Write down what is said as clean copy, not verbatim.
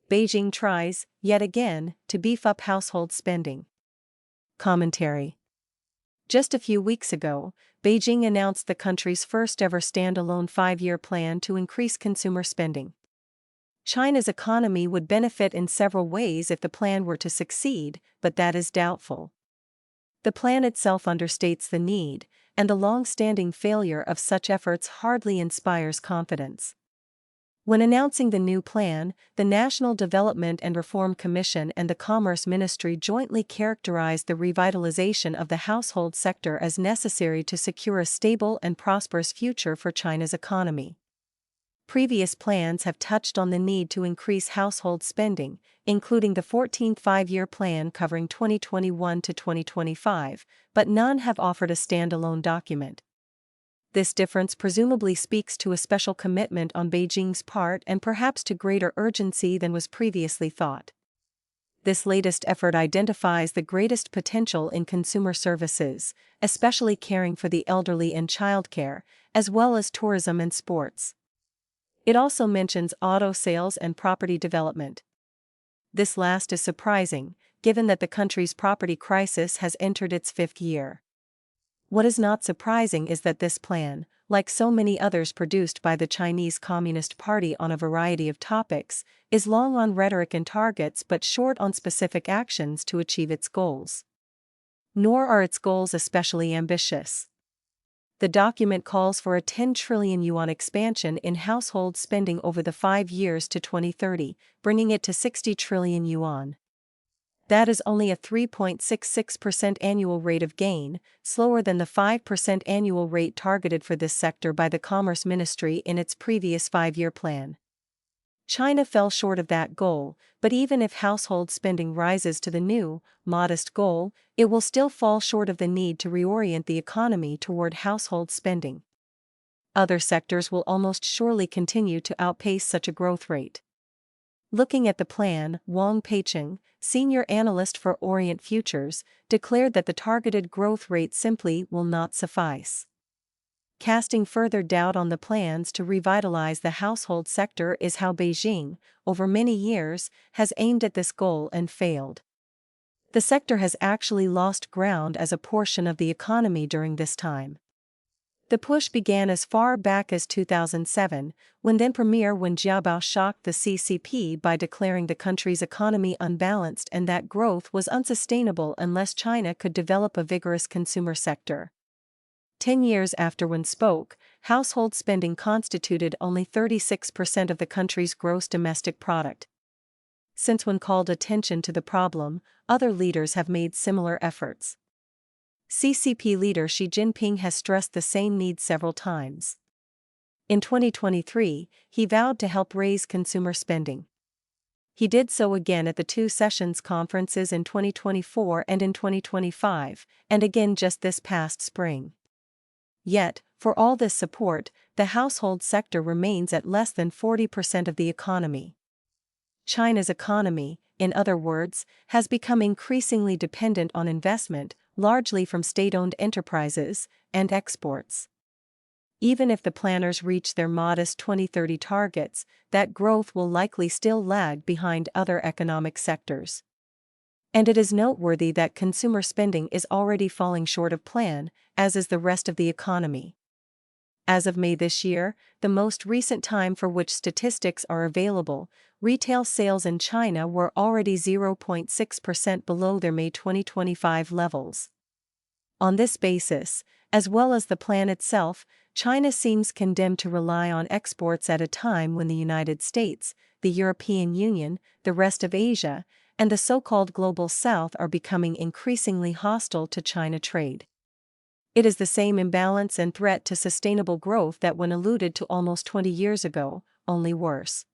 Beijing tries, yet again, to beef up household spending. Commentary. Just a few weeks ago, Beijing announced the country's first-ever standalone 5-year plan to increase consumer spending. China's economy would benefit in several ways if the plan were to succeed, but that is doubtful. The plan itself understates the need, and the long-standing failure of such efforts hardly inspires confidence. When announcing the new plan, the National Development and Reform Commission and the Commerce Ministry jointly characterized the revitalization of the household sector as necessary to secure a stable and prosperous future for China's economy. Previous plans have touched on the need to increase household spending, including the 14th Five-Year Plan covering 2021 to 2025, but none have offered a standalone document. This difference presumably speaks to a special commitment on Beijing's part and perhaps to greater urgency than was previously thought. This latest effort identifies the greatest potential in consumer services, especially caring for the elderly and childcare, as well as tourism and sports. It also mentions auto sales and property development. This last is surprising, given that the country's property crisis has entered its 5th year. What is not surprising is that this plan, like so many others produced by the Chinese Communist Party on a variety of topics, is long on rhetoric and targets but short on specific actions to achieve its goals. Nor are its goals especially ambitious. The document calls for a 10 trillion yuan expansion in household spending over the 5 years to 2030, bringing it to 60 trillion yuan. That is only a 3.66% annual rate of gain, slower than the 5% annual rate targeted for this sector by the Commerce Ministry in its previous 5-year plan. China fell short of that goal, but even if household spending rises to the new, modest goal, it will still fall short of the need to reorient the economy toward household spending. Other sectors will almost surely continue to outpace such a growth rate. Looking at the plan, Wang Peicheng, senior analyst for Orient Futures, declared that the targeted growth rate simply will not suffice. Casting further doubt on the plans to revitalize the household sector is how Beijing, over many years, has aimed at this goal and failed. The sector has actually lost ground as a portion of the economy during this time. The push began as far back as 2007, when then Premier Wen Jiabao shocked the CCP by declaring the country's economy unbalanced and that growth was unsustainable unless China could develop a vigorous consumer sector. 10 years after Wen spoke, household spending constituted only 36% of the country's gross domestic product. Since Wen called attention to the problem, other leaders have made similar efforts. CCP leader Xi Jinping has stressed the same need several times. In 2023, he vowed to help raise consumer spending. He did so again at the two sessions conferences in 2024 and in 2025, and again just this past spring. Yet, for all this support, the household sector remains at less than 40% of the economy. China's economy, in other words, has become increasingly dependent on investment, largely from state-owned enterprises, and exports. Even if the planners reach their modest 2030 targets, that growth will likely still lag behind other economic sectors. And it is noteworthy that consumer spending is already falling short of plan, as is the rest of the economy. As of May this year, the most recent time for which statistics are available, retail sales in China were already 0.6% below their May 2025 levels. On this basis, as well as the plan itself, China seems condemned to rely on exports at a time when the United States, the European Union, the rest of Asia, and the so-called Global South are becoming increasingly hostile to China trade. It is the same imbalance and threat to sustainable growth that Wen alluded to almost 20 years ago, only worse.